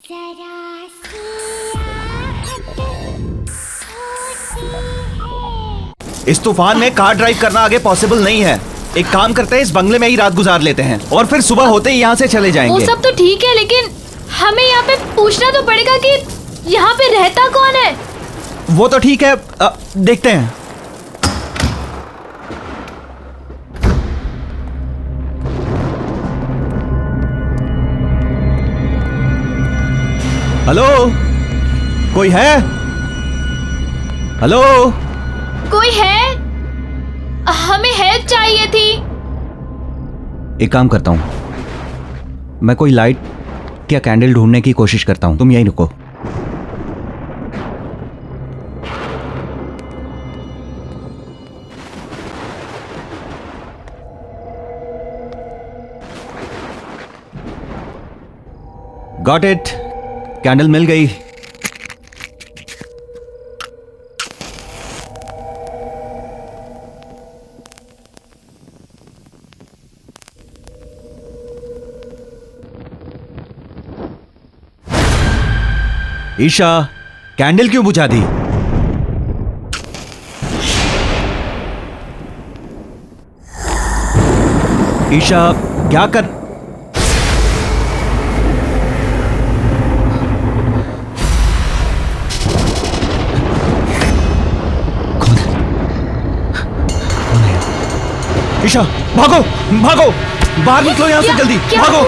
इस तूफान में कार ड्राइव करना आगे पॉसिबल नहीं है। एक काम करते हैं, इस बंगले में ही रात गुजार लेते हैं और फिर सुबह होते ही यहाँ से चले जाएंगे। वो सब तो ठीक है, लेकिन हमें यहाँ पे पूछना तो पड़ेगा कि यहाँ पे रहता कौन है। वो तो ठीक है, देखते हैं। हेलो, कोई है? हेलो, कोई है? हमें हेल्प चाहिए थी। एक काम करता हूँ, मैं कोई लाइट या कैंडल ढूंढने की कोशिश करता हूँ, तुम यहीं रुको। गॉट इट, कैंडल मिल गई। ईशा, कैंडल क्यों बुझा दी? ईशा, क्या कर? ईशा, भागो भागो, बाहर निकलो यहाँ से जल्दी, भागो।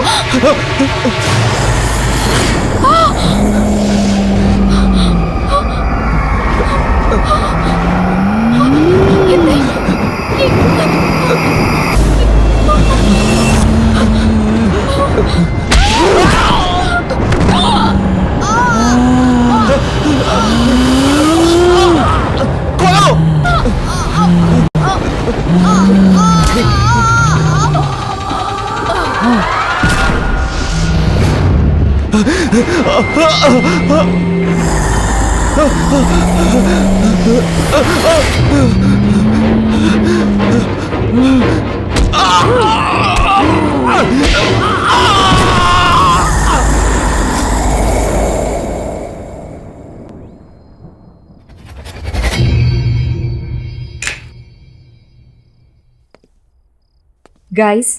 Guys,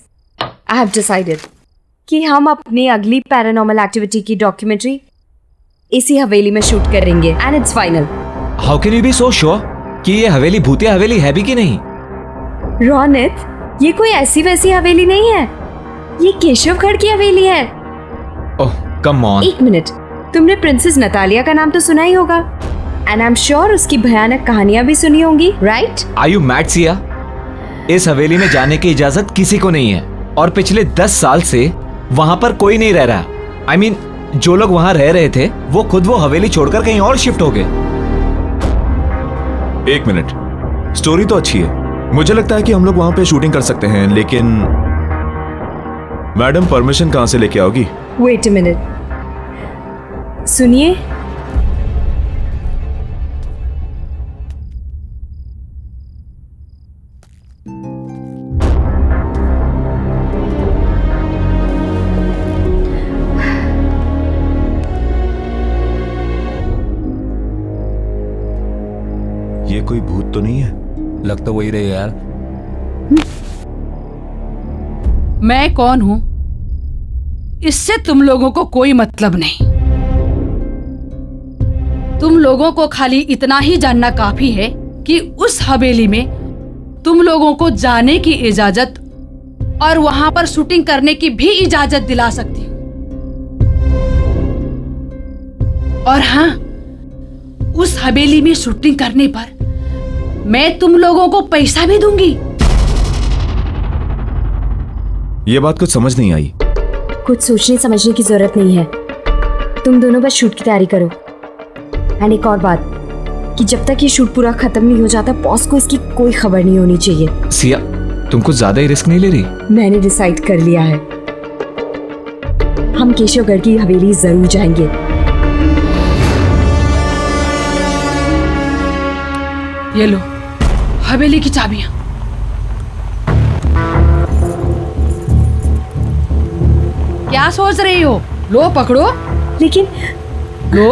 I have decided कि हम अपनी अगली पैरानॉर्मल एक्टिविटी की डॉक्यूमेंट्री इसी हवेली में शूट करेंगे and it's final. How can you be so sure कि ये हवेली भूतिया हवेली है भी कि नहीं? रोनित, ये कोई ऐसी वैसी हवेली नहीं है, ये केशवगढ़ की हवेली है। ओह कम ऑन। एक मिनट, तुमने प्रिंसेस नतालिया का नाम तो सुना ही होगा एंड आई एम श्योर उसकी भयानक कहानियां भी सुनी होंगी, right? Are you mad Siya? इस हवेली में जाने की इजाजत किसी को नहीं है और पिछले 10 साल से वहाँ पर कोई नहीं रह रहा। I mean, जो लोग वहाँ रह रहे थे वो खुद वो हवेली छोड़कर कहीं और शिफ्ट हो गए। एक मिनट, स्टोरी तो अच्छी है, मुझे लगता है कि हम लोग वहाँ पे शूटिंग कर सकते हैं, लेकिन मैडम परमिशन कहाँ से लेके आओगी? वेट अ मिनट, सुनिए। ये कोई भूत तो नहीं है? लग तो वही रहे यार। मैं कौन हूं इससे तुम लोगों को कोई मतलब नहीं। तुम लोगों को खाली इतना ही जानना काफी है कि उस हवेली में तुम लोगों को जाने की इजाजत और वहां पर शूटिंग करने की भी इजाजत दिला सकती हूं। और हाँ, उस हवेली में शूटिंग करने पर मैं तुम लोगों को पैसा भी दूंगी। ये बात कुछ समझ नहीं आई। कुछ सोचने समझने की जरूरत नहीं है, तुम दोनों बस शूट की तैयारी करो। एंड एक और बात कि जब तक ये शूट पूरा खत्म नहीं हो जाता, बॉस को इसकी कोई खबर नहीं होनी चाहिए। सिया, तुम कुछ ज्यादा ही रिस्क नहीं ले रही? मैंने डिसाइड कर लिया है, हम केशवगढ़ की हवेली जरूर जाएंगे। ये लो हवेली की चाबियां। क्या सोच रही हो? लो पकड़ो। लेकिन लो,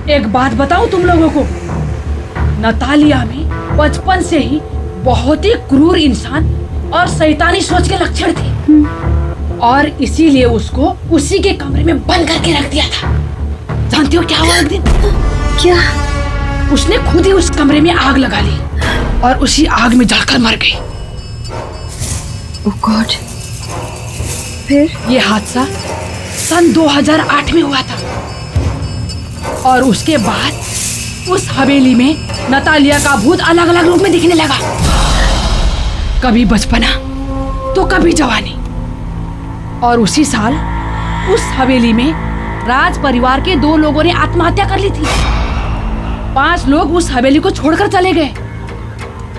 एक बात बताऊं तुम लोगों को, नतालिया में बचपन से ही बहुत ही क्रूर इंसान और शैतानी सोच के लक्षण थे और इसीलिए उसको उसी के कमरे में बंद करके रख दिया था। जानती हो क्या हुआ एक दिन? क्या? उसने खुद ही उस कमरे में आग लगा ली और उसी आग में जलकर मर गई। ओह गॉड। फिर? ये हादसा सन 2008 में हुआ था और उसके बाद उस हवेली में नतालिया का भूत अलग अलग रूप में दिखने लगा। कभी बचपना तो कभी जवानी। और उसी साल उस हवेली में राज परिवार के 2 लोगों ने आत्महत्या कर ली थी। 5 लोग उस हवेली को छोड़कर चले गए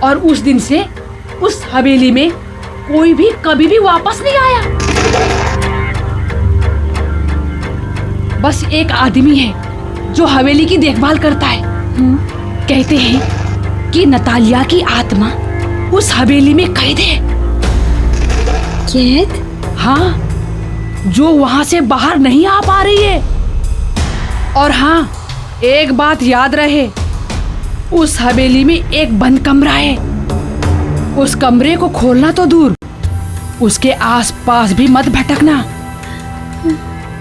और उस दिन से उस हवेली में कोई भी कभी भी वापस नहीं आया। बस एक आदमी है जो हवेली की देखभाल करता है। कहते हैं कि नतालिया की आत्मा उस हवेली में कैद है। कैद? हाँ, जो वहां से बाहर नहीं आ पा रही है। और हाँ, एक बात याद रहे, उस हवेली में एक बंद कमरा है। उस कमरे को खोलना तो दूर, उसके आसपास भी मत भटकना,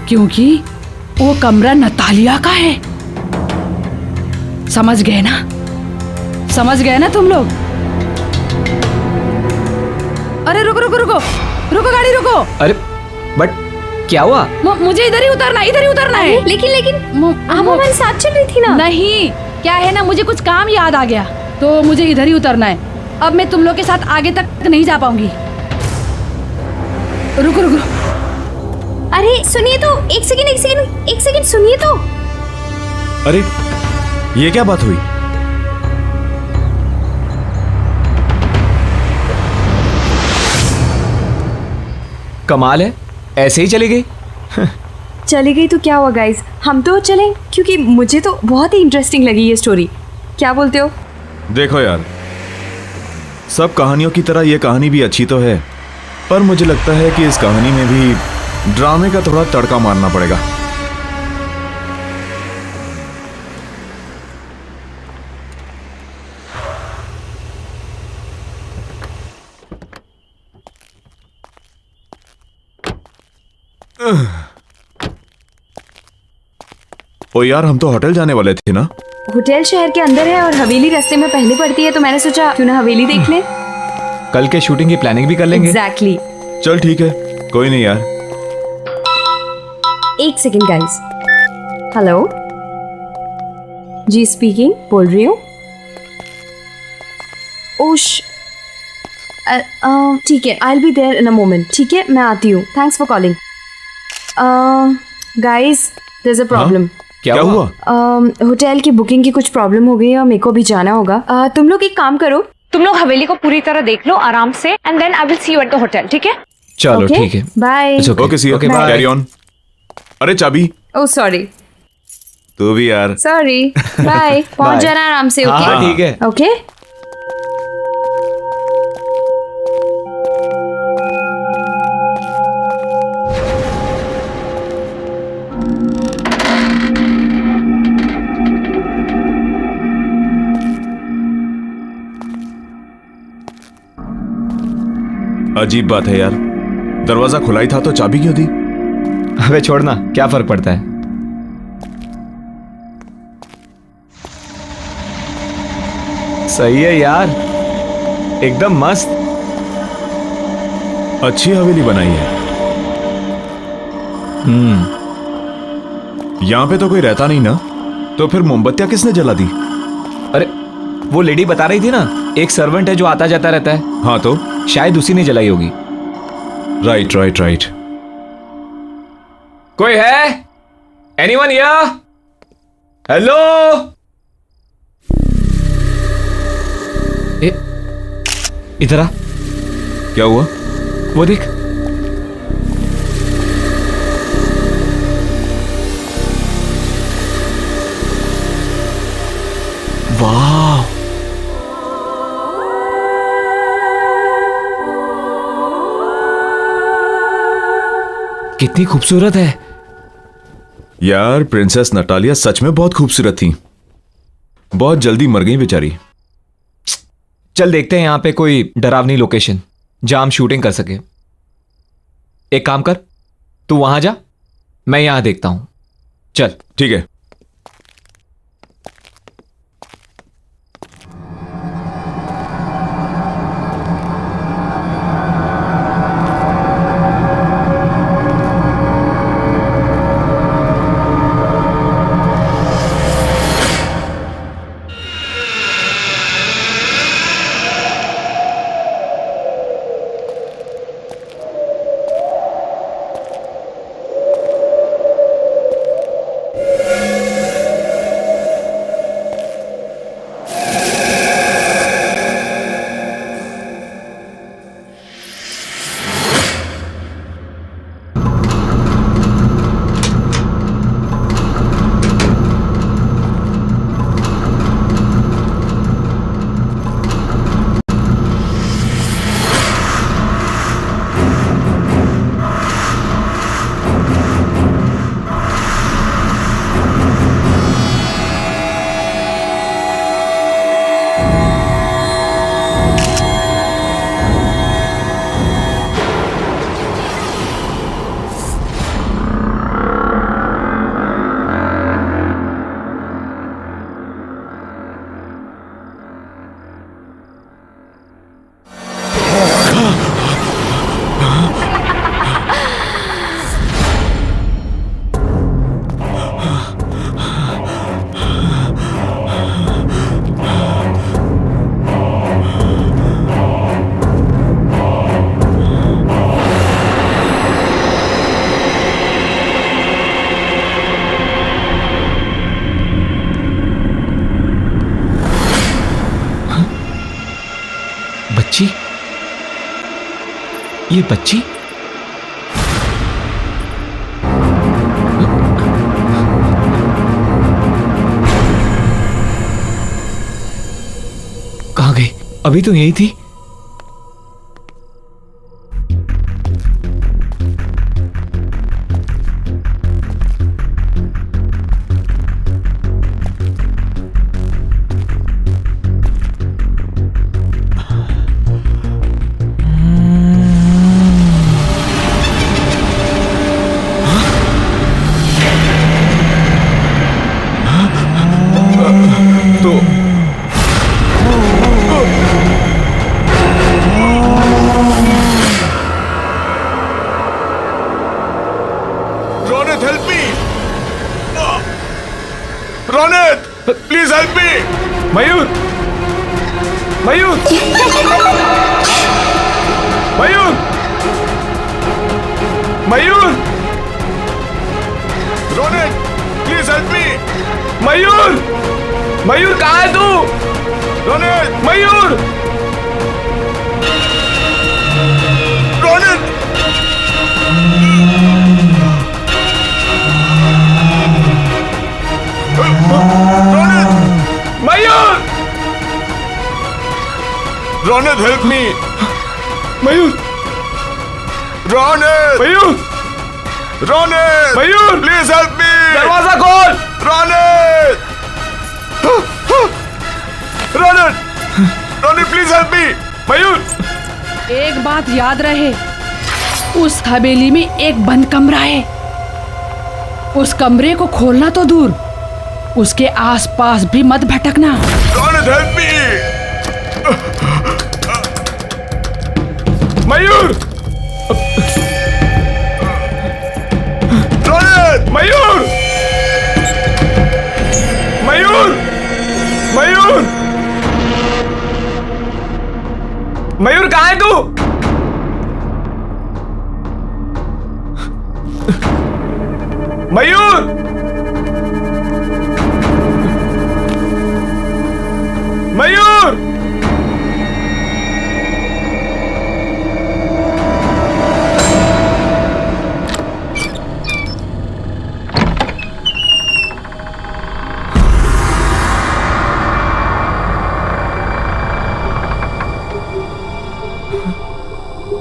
क्योंकि वो कमरा नतालिया का है। समझ गए ना? समझ गए ना तुम लोग? अरे रुको रुको रुको रुको, गाड़ी रुको। अरे बट क्या हुआ? मुझे इधर ही उतरना है। लेकिन आप हमारे साथ चल रही थी ना? नहीं, क्या है ना, मुझे कुछ काम याद आ गया तो मुझे इधर ही उतरना है। अब मैं तुम लोग के साथ आगे तक नहीं जा पाऊंगी। रुको रुको। अरे सुनिए तो, एक सेकंड सुनिए तो। अरे ये क्या बात हुई? कमाल है, ऐसे ही चली गई। चली गई तो क्या हुआ गाइस, हम तो चलें, क्योंकि मुझे तो बहुत ही इंटरेस्टिंग लगी ये स्टोरी। क्या बोलते हो? देखो यार, सब कहानियों की तरह ये कहानी भी अच्छी तो है, पर मुझे लगता है कि इस कहानी में भी ड्रामे का थोड़ा तड़का मारना पड़ेगा। ओ यार, हम तो होटल जाने वाले थे ना? होटल शहर के अंदर है और हवेली रास्ते में पहले पड़ती है, तो मैंने सोचा क्यों ना हवेली देख लें। कल के शूटिंग की प्लानिंग भी कर लेंगे। एग्जैक्टली। चल ठीक है, कोई नहीं यार। एक सेकंड गाइस। हेलो जी, स्पीकिंग, बोल रही हूँ। ओश, ठीक है, I will be there in a moment. ठीक है, मैं आती हूँ। Thanks for calling. Guys, there is a problem. क्या हुआ? होटल की बुकिंग की कुछ प्रॉब्लम हो गई है और मेरे को भी जाना होगा। तुम लोग एक काम करो, तुम लोग हवेली को पूरी तरह देख लो आराम से, and then I will see you at the hotel. ठीक है? चलो ठीक है। Bye. It's okay. Okay see, Okay, bye. Carry on. अरे चाबी। Oh sorry. तू भी यार। सॉरी। बाय। पहुंच Bye. जाना आराम से। हाँ, ओके ठीक है। ओके। अजीब बात है यार, दरवाजा खुला ही था तो चाबी क्यों दी? अबे छोड़ना, क्या फर्क पड़ता है। सही है यार, एकदम मस्त। अच्छी हवेली बनाई है। यहाँ पे तो कोई रहता नहीं ना, तो फिर मोमबत्तियां किसने जला दी? अरे वो लेडी बता रही थी ना, एक सर्वेंट है जो आता जाता रहता है। हाँ तो शायद उसी ने जलाई होगी। Right right right. कोई है? Anyone here? हेलो? इधर आ। क्या हुआ? वो देख। वाह, कितनी खूबसूरत है। यार प्रिंसेस नटालिया सच में बहुत खूबसूरत थी। बहुत जल्दी मर गई बेचारी। चल देखते हैं यहां पे कोई डरावनी लोकेशन जहां हम शूटिंग कर सके। एक काम कर, तू वहां जा, मैं यहां देखता हूं। चल। ठीक है। बच्ची, ये बच्ची कहां गई? अभी तो यही थी। Ronit help me. Ronit please help me. Mayur, Mayur, Mayur, Mayur, Ronit please help me. Mayur, Mayur कहाँ है तू? Ronit, Mayur, Ronit, Mayur, Ronit help me. Mayur, Ronit, Mayur, Ronit, Mayur, please help me. दरवाजा खोल। Ronit, Ronit, Ronit please help me. Mayur, एक बात याद रहे, उस हवेली में एक बंद कमरा है। उस कमरे को खोलना तो दूर, उसके आसपास भी मत भटकना। Ronit help me. मयूर, रोनित, मयूर, मयूर, मयूर, मयूर कहाँ है तू? मयूर, मयूर,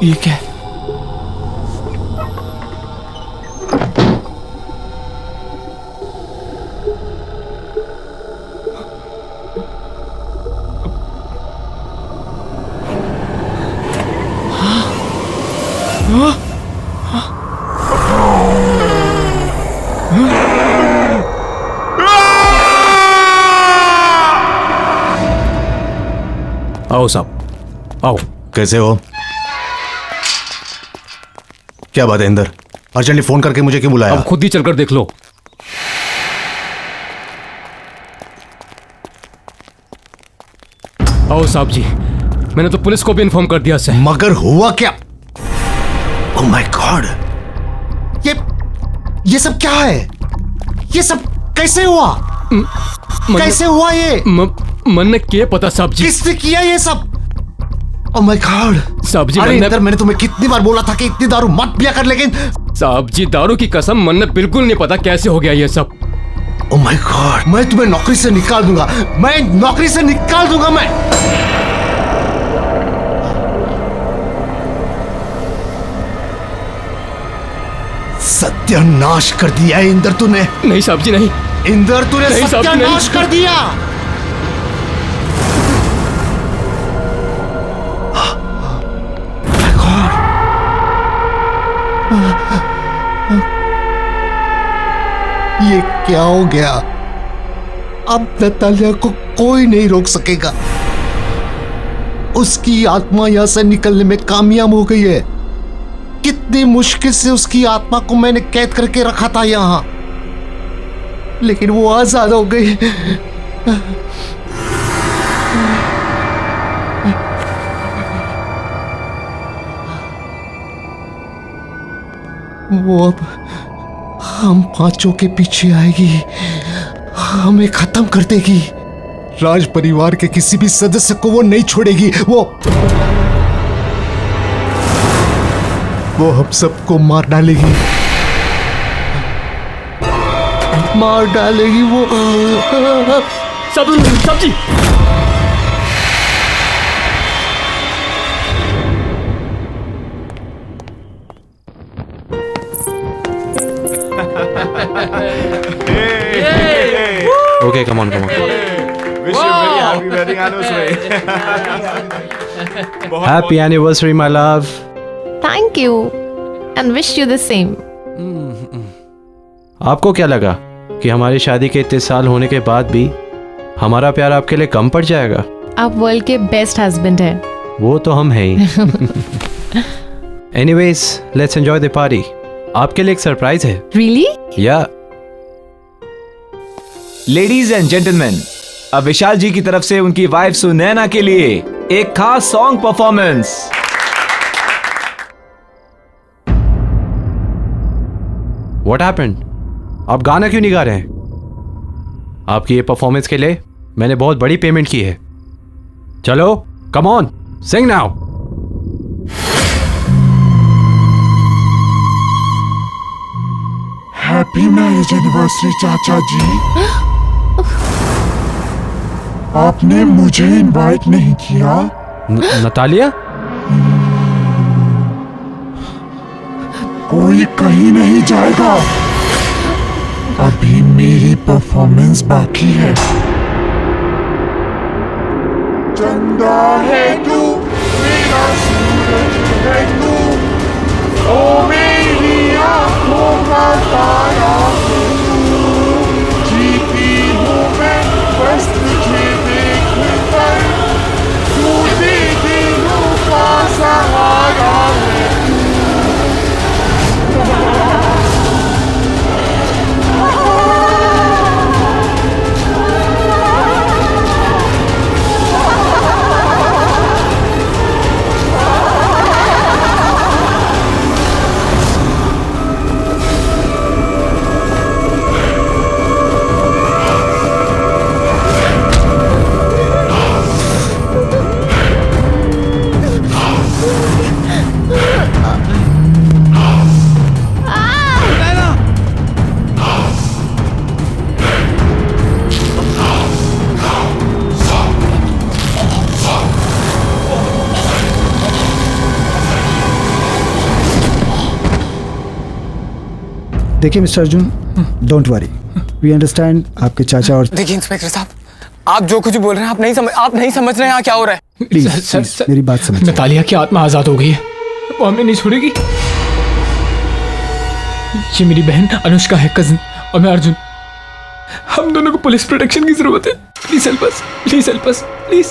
ये क्या है? आओ साहब, आओ। कैसे हो? क्या बात है इंदर? अर्जेंटली फोन करके मुझे क्यों बुलाया? अब खुद ही चलकर देख लो। आओ साहब जी, मैंने तो पुलिस को भी इन्फॉर्म कर दिया सर। मगर हुआ क्या? ओह माय गॉड, ये सब क्या है? ये सब कैसे हुआ? कैसे हुआ ये? मन ने क्या पता साहब जी? किसने किया ये सब? ओह माय गॉड साहब जी, अरे इंदर, मैंने तुम्हें कितनी बार बोला था कि इतनी दारू मत पिया कर, लेकिन साहब जी दारू की कसम, मन ने बिल्कुल नहीं पता कैसे हो गया ये सब। ओह माय गॉड, मैं तुम्हें नौकरी से निकाल दूंगा, मैं नौकरी से निकाल दूंगा मैं। सत्यानाश कर दिया है इंदर तूने। नहीं साहब जी नहीं। इंदर तूने नहीं साहब जी, सत्यानाश नहीं। कर दिया। ये क्या हो गया? अब नतालिया को कोई नहीं रोक सकेगा। उसकी आत्मा यहां से निकलने में कामयाब हो गई है। कितनी मुश्किल से उसकी आत्मा को मैंने कैद करके रखा था यहां, लेकिन वो आजाद हो गई। वो अब हम पांचों के पीछे आएगी, हमें खत्म कर देगी। राज परिवार के किसी भी सदस्य को वो नहीं छोड़ेगी। वो हम सबको मार डालेगी, मार डालेगी वो। साहब जी Okay, come on. Wish you very happy wedding anniversary. Happy anniversary, my love. Thank you and wish you the same. आपको क्या लगा कि हमारी शादी के इतने साल होने के बाद भी हमारा प्यार आपके लिए कम पड़ जाएगा? आप वर्ल्ड के बेस्ट हस्बैंड हैं। वो तो हम हैं ही। Anyways, let's enjoy the party. आपके लिए एक सरप्राइज है। Really? या लेडीज एंड जेंटलमैन, अब विशाल जी की तरफ से उनकी वाइफ सुनैना के लिए एक खास सॉन्ग परफॉर्मेंस। What happened? आप गाना क्यों नहीं गा रहे हैं? आपकी ये परफॉर्मेंस के लिए मैंने बहुत बड़ी पेमेंट की है। चलो, come on, sing now. Happy marriage anniversary चाचा जी। आपने मुझे इनवाइट नहीं किया। नतालिया, कोई कहीं नहीं जाएगा, अभी मेरी परफॉर्मेंस बाकी है। चंदा है तू, मेरा सूरज है तू, ओ मेरी आंखों का तारा है तू। जीती हूँ मैं बस तुझे देखकर, तू भी दिलों का सहारा है। देखिए mister Arjun, don't worry, we understand आपके चाचा और। देखिए इंस्पेक्टर साहब, आप जो कुछ बोल रहे हैं आप नहीं समझ रहे हैं यहाँ क्या हो रहा है। प्लीज मेरी बात समझिए। नतालिया की आत्मा आजाद हो गई है, वो हमें नहीं छोड़ेगी। ये मेरी बहन अनुष्का है, कजिन, और मैं अर्जुन। हम दोनों को पुलिस प्रोटेक्शन की जरूरत है। Please help us, please help us, please.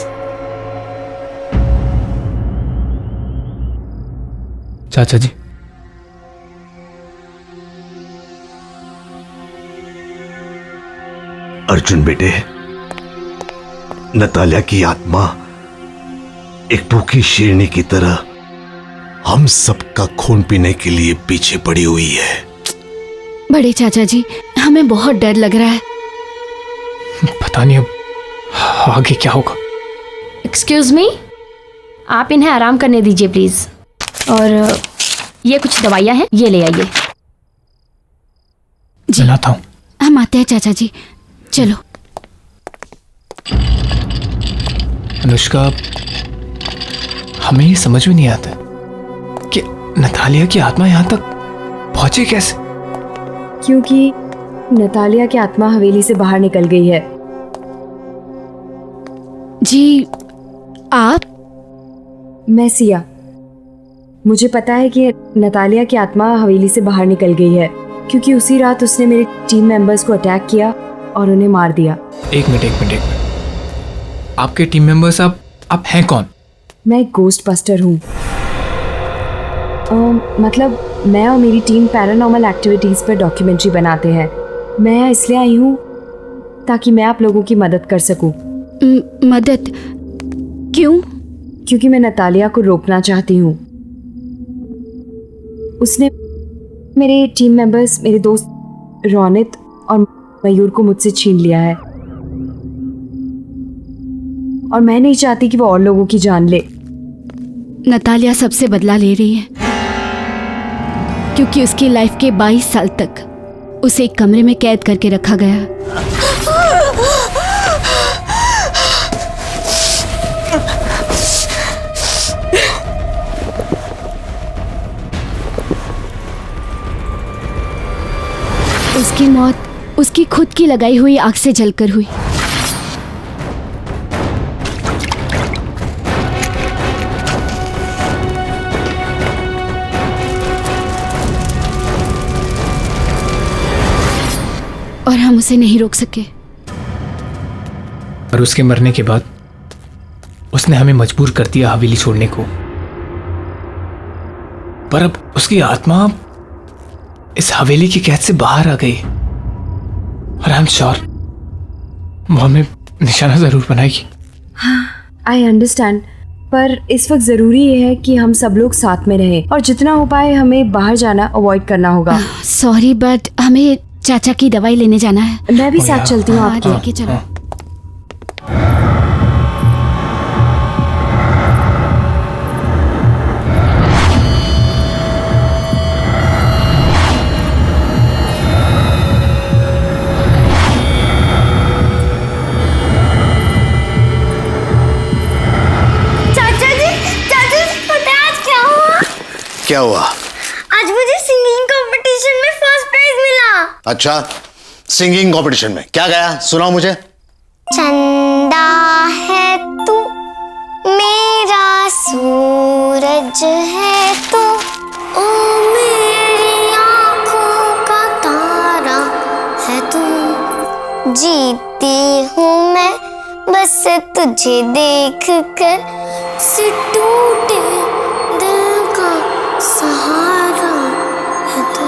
चाचा जी, अर्जुन बेटे, नतालिया की आत्मा एक भूखी शेरनी की तरह हम सबका खून पीने के लिए पीछे पड़ी हुई है। बड़े चाचा जी, हमें बहुत डर लग रहा है। पता नहीं अब आगे क्या होगा। एक्सक्यूज मी, आप इन्हें आराम करने दीजिए प्लीज। और ये कुछ दवाइयाँ हैं, ये ले आइए। मैं लाता हूँ। हम आते हैं चाचा जी, चलो। अनुष्का, हमें ये समझ में नहीं आता कि नतालिया की आत्मा यहाँ तक पहुंची कैसे। क्योंकि नतालिया की आत्मा हवेली से बाहर निकल गई है। जी, आप? मैं सिया। मुझे पता है कि नतालिया की आत्मा हवेली से बाहर निकल गई है क्योंकि उसी रात उसने मेरे टीम मेंबर्स को अटैक किया और उन्हें मार दिया। एक मिनट। आपके टीम मेंबर्स आप हैं कौन? मैं एक गोस्ट बस्टर हूँ। मतलब मैं और मेरी टीम पैरानॉर्मल एक्टिविटीज़ पर डॉक्यूमेंट्री बनाते हैं। मैं यहाँ इसलिए आई हूँ ताकि मैं आप लोगों की मदद कर सकूँ। मदद? क्यों? क्योंकि मैं नतालिया को रोकना चाहती हूँ। उसने मेरे टीम मेंबर्स, मेरे दोस्त रोनित और मयूर को मुझसे छीन लिया है और मैं नहीं चाहती कि वो और लोगों की जान ले। नतालिया सबसे बदला ले रही है क्योंकि उसकी लाइफ के 22 साल तक उसे एक कमरे में कैद करके रखा गया। उसकी मौत उसकी खुद की लगाई हुई आग से जलकर हुई। और हम उसे नहीं रोक सके। और उसके मरने के बाद उसने हमें मजबूर कर दिया हवेली छोड़ने को। पर अब उसकी आत्मा इस हवेली की कैद से बाहर आ गई और आई एम श्योर वो हमें निशाना जरूर बनाएगी। आई अंडरस्टैंड, पर इस वक्त जरूरी है कि हम सब लोग साथ में रहें और जितना हो पाए हमें बाहर जाना अवॉइड करना होगा। सॉरी, बट हमें चाचा की दवाई लेने जाना है। मैं भी साथ चलती हूँ आपके। लेके चलो। क्या हुआ? आज मुझे सिंगिंग कंपटीशन में फर्स्ट प्राइज मिला। अच्छा, सिंगिंग कंपटीशन में क्या गाया? सुनाओ मुझे। चंदा है तू, मेरा सूरज है तू, ओ मेरी आंखों का तारा है तू। जीती हूँ मैं बस तुझे देख कर, से टूटे दिल का सहारा है तू।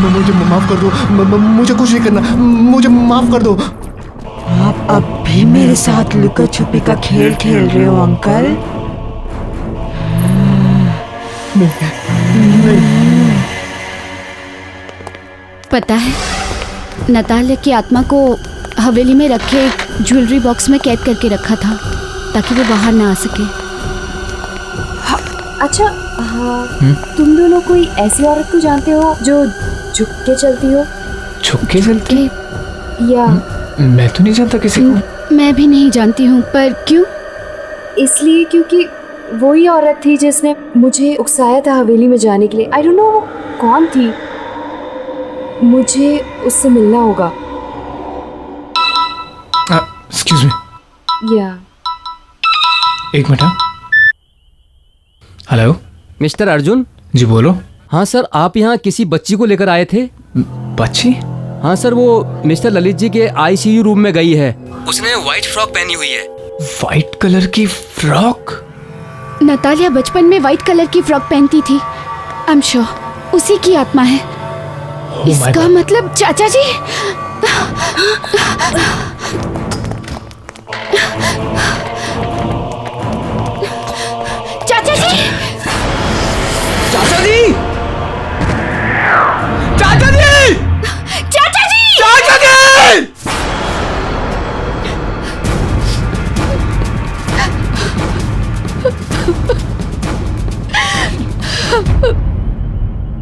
मुझे माफ कर दो, मुझे कुछ नहीं करना, मुझे माफ कर दो। आप अब भी मेरे साथ लुका छुपी का खेल खेल रहे हो अंकल? पता है, नतालिया की आत्मा को हवेली में रखे एक ज्वेलरी बॉक्स में कैद करके रखा था ताकि वो बाहर ना आ सके। अच्छा, हाँ, तुम दोनों कोई ऐसी औरत को जानते हो जो झुक के चलती हो? झुक के चलती? या मैं तो नहीं जानता किसी को। मैं भी नहीं जानती हूँ, पर क्यों? इसलिए क्योंकि वही औरत थी जिसने मुझे उकसाया था हवेली में जाने के लिए। आई डोंट नो वो कौन थी। मुझे उससे मिलना होगा। Excuse me. या एक मिनट। Hello mister Arjun. जी बोलो। हाँ सर, आप यहाँ किसी बच्ची को लेकर आए थे। बच्ची? हाँ सर, वो मिस्टर ललित जी के आईसीयू रूम में गई है। उसने व्हाइट फ्रॉक पहनी हुई है। व्हाइट कलर की फ्रॉक? नतालिया बचपन में व्हाइट कलर की फ्रॉक पहनती थी। आई एम श्योर उसी की आत्मा है। इसका मतलब चाचा जी। चाचा जी! चाचा जी! चाचा जी! चाचा जी! चाचा जी!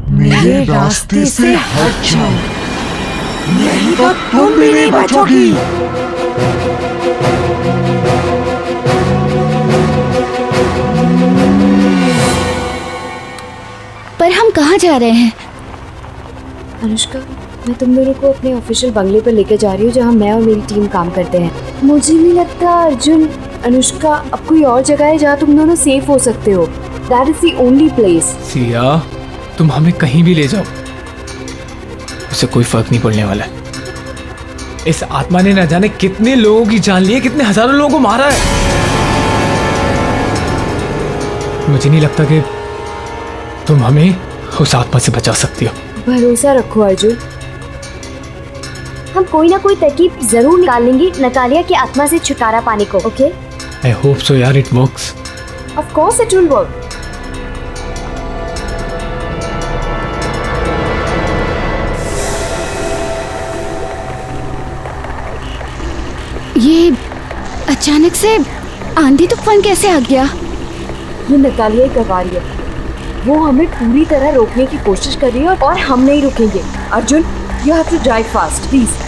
मेरे रास्ते से हट जाओ, नहीं तो तुम भी नहीं बचोगी। पर हम कहाँ जा रहे हैं? अनुष्का, मैं तुम दोनों को अपने ऑफिशियल बंगले पर लेकर जा रही हूँ जहाँ मैं और मेरी टीम काम करते हैं। मुझे नहीं लगता अर्जुन, अनुष्का, अब कोई और जगह है जहाँ तुम दोनों सेफ हो सकते हो। That is the only place. Siya, तुम हमें कहीं भी ले जाओ, उससे कोई फर्क नहीं पड़ने वाला। इस आत्मा ने न जाने कितने लोगों की जान ली है, कितने हजारों लोगों को मारा है। मुझे नहीं लगता कि तुम हमें उस आत्मा से बचा सकती हो। भरोसा रखो अर्जुन, हम कोई ना कोई तरकीब जरूर निकाल लेंगे नतालिया की आत्मा से छुटकारा पाने को। ओके? आई होप सो यार, it works. Of course it will work. ये अचानक से आंधी तूफान कैसे आ गया? ये नतालिया ही करवा रही है। वो हमें पूरी तरह रोकने की कोशिश कर रही है और हम नहीं रुकेंगे। Arjun, you have to drive fast, please.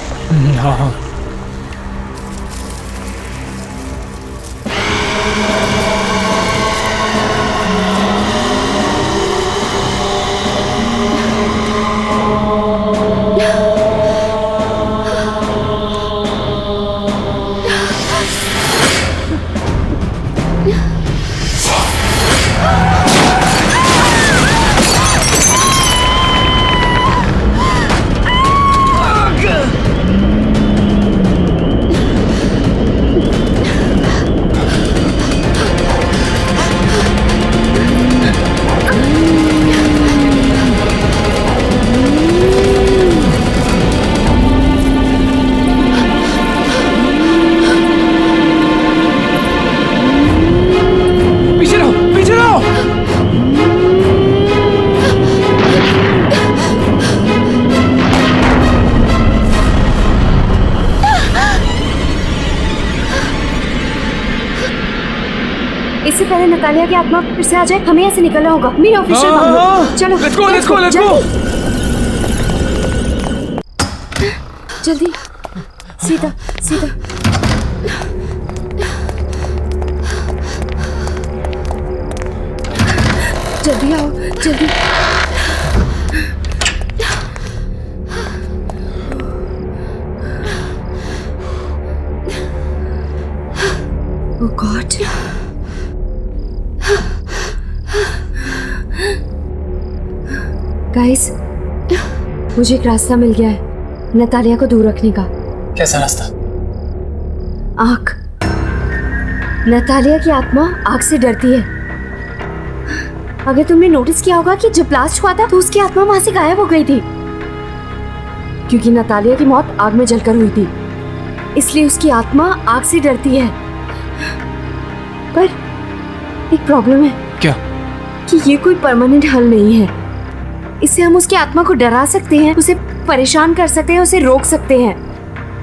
हाँ हाँ। इससे पहले नतालिया की आत्मा फिर से आ जाए, हमें यहाँ से निकलना होगा। मेरे ऑफिशियल बंगलो। चलो, let's go. जल्दी, सीधा सीधा। जल्दी आओ, जल्दी। Oh God. गाइस, मुझे एक रास्ता मिल गया है नतालिया को दूर रखने का। कैसा रास्ता? आग। नतालिया की आत्मा आग से डरती है। अगर तुमने नोटिस किया होगा कि जब ब्लास्ट हुआ था तो उसकी आत्मा वहां से गायब हो गई थी, क्योंकि नतालिया की मौत आग में जलकर हुई थी, इसलिए उसकी आत्मा आग से डरती है। पर एक प्रॉब्लम है। क्या? कि ये कोई परमानेंट हल नहीं है। इससे हम उसकी आत्मा को डरा सकते हैं, उसे परेशान कर सकते हैं, उसे रोक सकते हैं,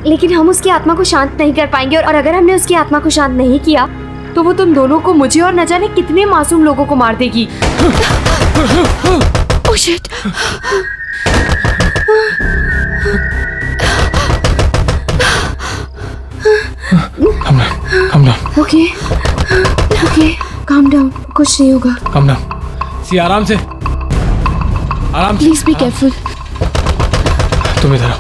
लेकिन हम उसकी आत्मा को शांत नहीं कर पाएंगे। और अगर हमने उसकी आत्मा को शांत नहीं किया तो वो तुम दोनों को, मुझे और न जाने कितने मासूम लोगों को मार देगी। Oh shit. Calm down. Okay calm down, कुछ नहीं होगा। Calm down. सिया आराम से, आराम से। Please be careful. तुम इधर आओ।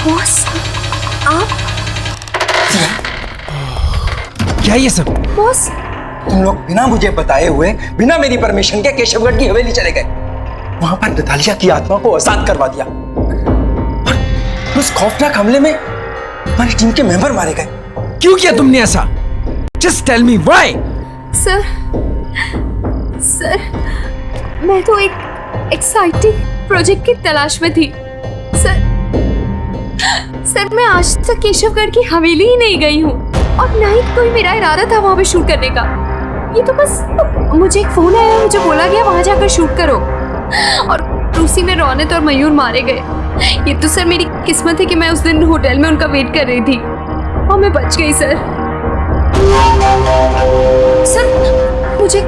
बॉस, आप क्या ये सब? बॉस, तुम लोग बिना मुझे बताए हुए, बिना मेरी परमिशन के केशवगढ़ की हवेली चले गए। वहां पर नतालिया की आत्मा को आजाद करवा दिया। और उस खौफनाक हमले में हमारी टीम के मेंबर मारे गए। क्यों किया तुमने ऐसा? Just tell me why. Sir मैं तो एक एक्साइटिंग प्रोजेक्ट की तलाश में थी। सर मैं आज तक केशवगढ़ की हवेली ही नहीं गई हूँ, और ना ही कोई मेरा इरादा था वहां पे शूट करने का। ये तो बस मुझे एक फोन आया, मुझे बोला गया वहां जाकर शूट करो, और उसी में रौनक और मयूर मारे गए। ये तो सर मेरी किस्मत है कि मैं उस दिन होटल में उनका वेट कर रही थी और मैं बच गई। सर मुझे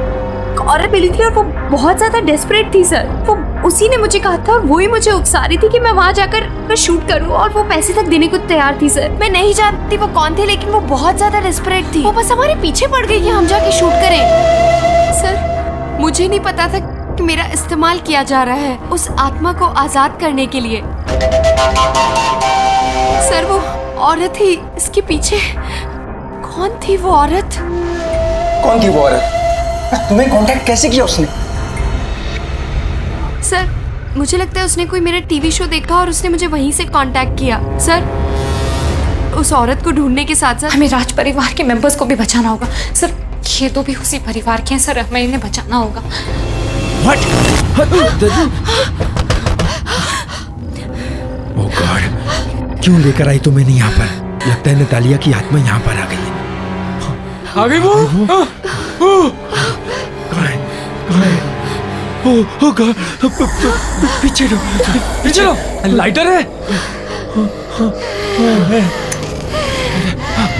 औरत मिली थी और वो बहुत ज्यादा डेस्परेट थी सर। वो उसी ने मुझे कहा था और वही मुझे उकसा रही थी कि मैं वहां जाकर शूट करूं, और वो पैसे तक देने को तैयार थी सर। मैं नहीं जानती वो कौन थे, लेकिन वो बहुत ज्यादा डेस्परेट थी। वो बस हमारे पीछे पड़ गई कि हम जाके शूट करें। सर मुझे नहीं पता था कि मेरा इस्तेमाल किया जा रहा है उस आत्मा को आजाद करने के लिए। सर वो औरत ही इसके पीछे। कौन थी वो औरत? कौन थी वो औरत? तुम्हें कांटेक्ट कैसे किया उसने? सर मुझे लगता है उसने कोई मेरा टीवी शो देखा और उसने मुझे वहीं से कांटेक्ट किया। सर उस औरत को ढूंढने के साथ साथ हमें राज परिवार के मेंबर्स को भी बचाना होगा। सर ये तो भी उसी परिवार के हैं सर, हमें इन्हें बचाना होगा। Oh God, क्यों लेकर आई तुम्हें यहाँ पर? लगता है नतालिया की आत्मा यहाँ पर आ गई है। आ गई वो? पीछे लो, पीछे लो। लाइटर है?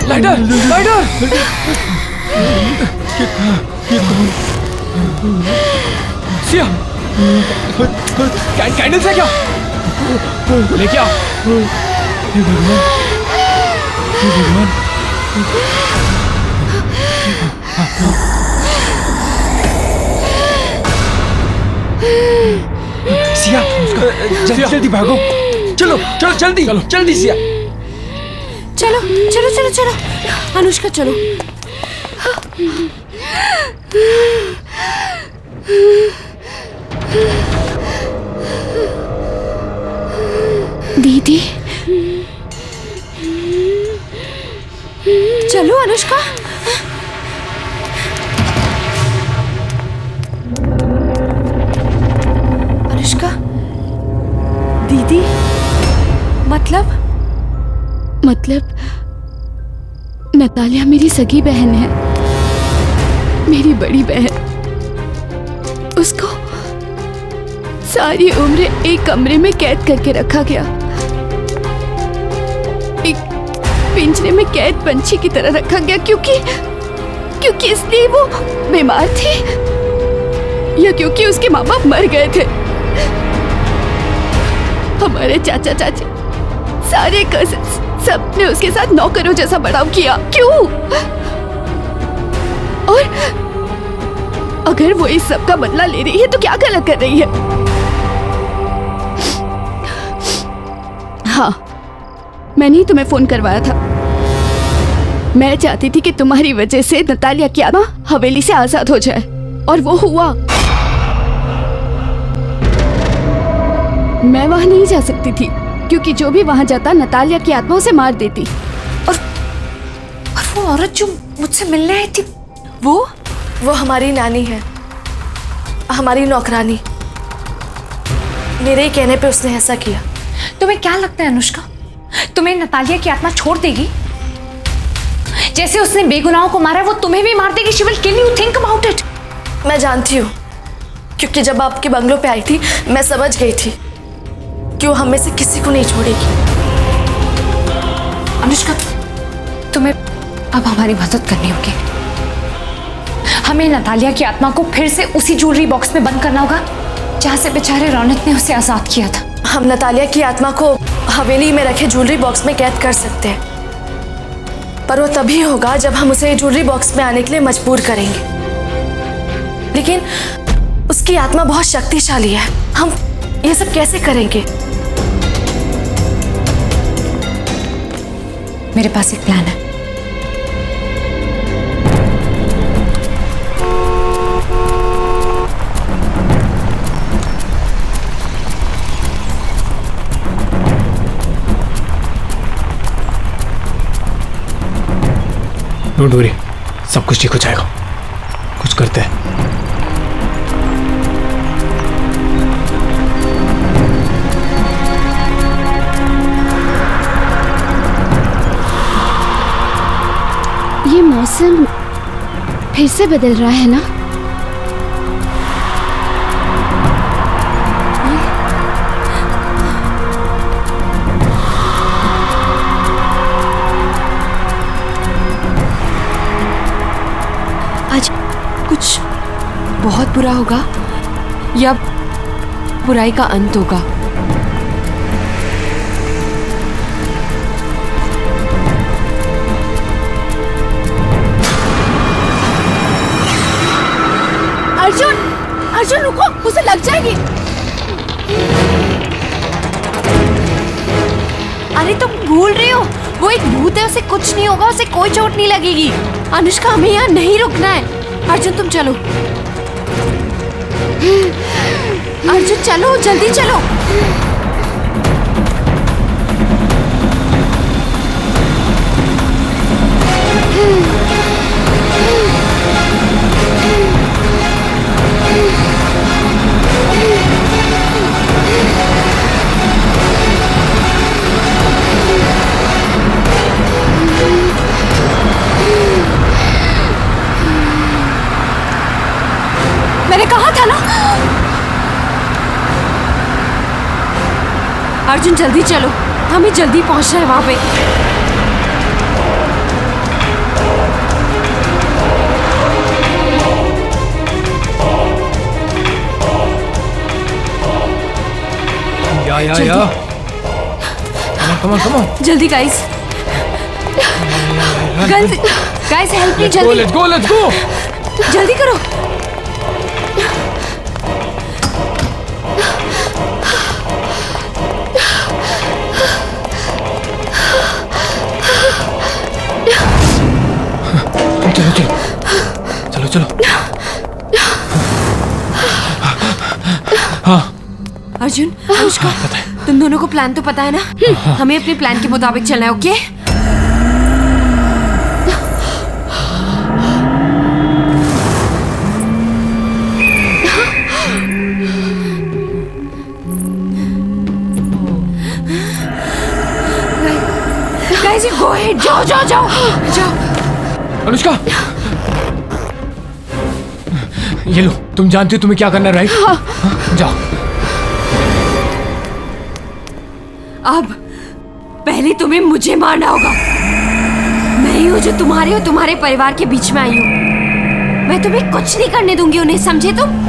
Lighter, lighter. ये कौन? सिया, कैंडल्स है क्या? लेके आओ। हे भगवान, हे भगवान। सिया, जल्दी जल्दी भागो। चलो चलो जल्दी, जल्दी सिया। चलो चलो चलो चलो अनुष्का चलो। दीदी चलो अनुष्का। अनुष्का दीदी मतलब नतालिया मेरी सगी बहन है, मेरी बड़ी बहन। उसको सारी उम्र एक कमरे में कैद करके रखा गया, एक पिंजरे में कैद पंछी की तरह रखा गया, क्योंकि इसलिए वो बीमार थी या क्योंकि उसके माँ बाप मर गए थे। हमारे चाचा चाची, सारे कजिन्स, सबने उसके साथ नौकरों जैसा बर्ताव किया। क्यों? और अगर वो इस सब का बदला ले रही है तो क्या गलत कर रही है? हाँ, मैंने ही तुम्हें फोन करवाया था। मैं चाहती थी कि तुम्हारी वजह से नतालिया की आत्मा हवेली से आजाद हो जाए, और वो हुआ। मैं वहां नहीं जा सकती थी क्योंकि जो भी वहां जाता नतालिया की आत्मा उसे मार देती। और वो औरत जो मुझसे मिलने आई थी, वो हमारी नानी है, हमारी नौकरानी। मेरे ही कहने पे उसने ऐसा किया। तुम्हें क्या लगता है अनुष्का, तुम्हें नतालिया की आत्मा छोड़ देगी? जैसे उसने बेगुनाहों को मारा, वो तुम्हें भी मार देगी। She will kill you, think about it. मैं जानती हूँ, क्योंकि जब आपके बंगलों पे आई थी मैं समझ गई थी कि वो हमें से किसी को नहीं छोड़ेगी। अनुष्का, तुम्हें अब हमारी मदद करनी होगी। हमें नतालिया की आत्मा को फिर से उसी ज्वेलरी बॉक्स में बंद करना होगा जहां से बेचारे रौनक ने उसे आजाद किया था। हम नतालिया की आत्मा को हवेली में रखे ज्वेलरी बॉक्स में कैद कर सकते हैं, पर वो तभी होगा जब हम उसे ज्वेलरी बॉक्स में आने के लिए मजबूर करेंगे। लेकिन उसकी आत्मा बहुत शक्तिशाली है, हम ये सब कैसे करेंगे? मेरे पास एक प्लान है। डोंट वरी, सब कुछ ठीक हो जाएगा। कुछ करते हैं। ये मौसम फिर से बदल रहा है ना? आज कुछ बहुत बुरा होगा या बुराई का अंत होगा? अर्जुन, अर्जुन रुको, उसे लग जाएगी। अरे तुम भूल रहे हो, वो एक भूत है, उसे कुछ नहीं होगा, उसे कोई चोट नहीं लगेगी। अनुष्का, हमें यहाँ नहीं रुकना है। अर्जुन तुम चलो, अर्जुन चलो, जल्दी चलो। मैंने कहा था ना। अर्जुन जल्दी चलो, हमें जल्दी पहुंचना है वहां पे। या कम ऑन जल्दी गाइस, गाइस हेल्प मी, जल्दी लेट्स गो जल्दी करो। चलो। हाँ अर्जुन, अनुष्का, तुम दोनों को प्लान तो पता है ना? हमें अपने प्लान के मुताबिक चलना है, ओके? गाइस, गो अहेड, जाओ। अनुष्का, ये लो, तुम जानती हो तुम्हें क्या करना है, राइट? हाँ। जाओ। अब पहले तुम्हें मुझे मारना होगा। मैं ही हूँ जो तुम्हारे और तुम्हारे परिवार के बीच में आई हूँ। मैं तुम्हें कुछ नहीं करने दूंगी उन्हें, समझे तुम?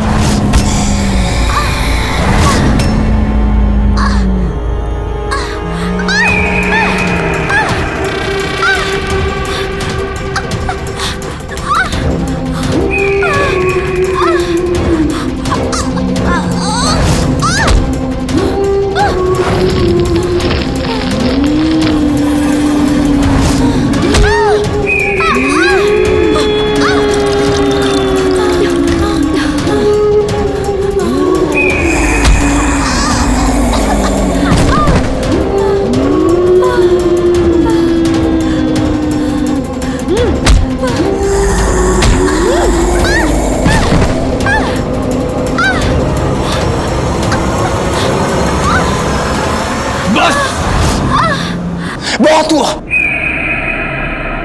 बहुत हुआ।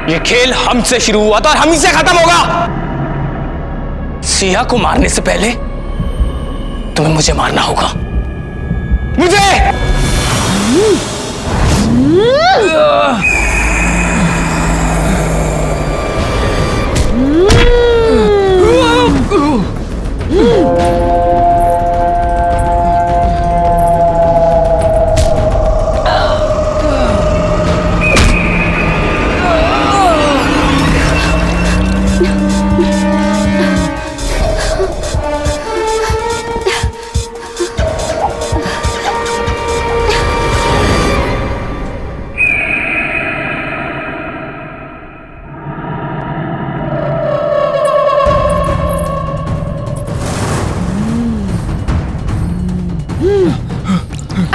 ये खेल हमसे शुरू हुआ था और हम ही से खत्म होगा। सिया को मारने से पहले तुम्हें मुझे मारना होगा। मुझे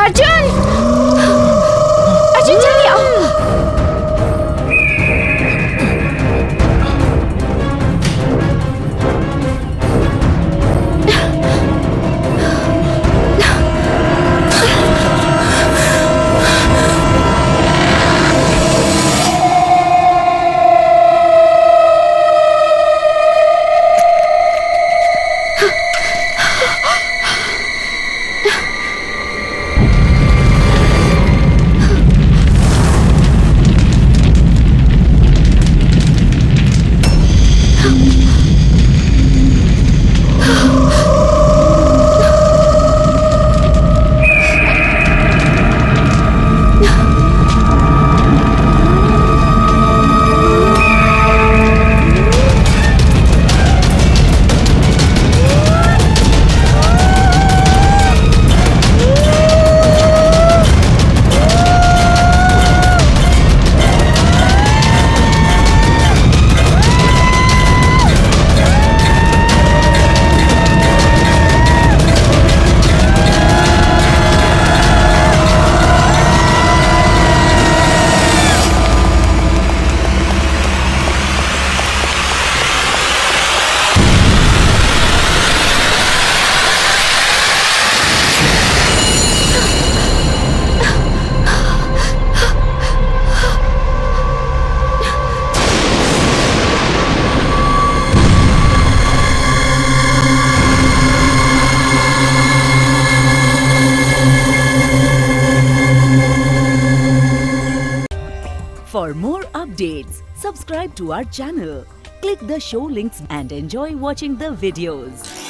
अर्जुन! अर्जुन जल्दी आओ! For more updates, subscribe to our channel, click the show links and enjoy watching the videos.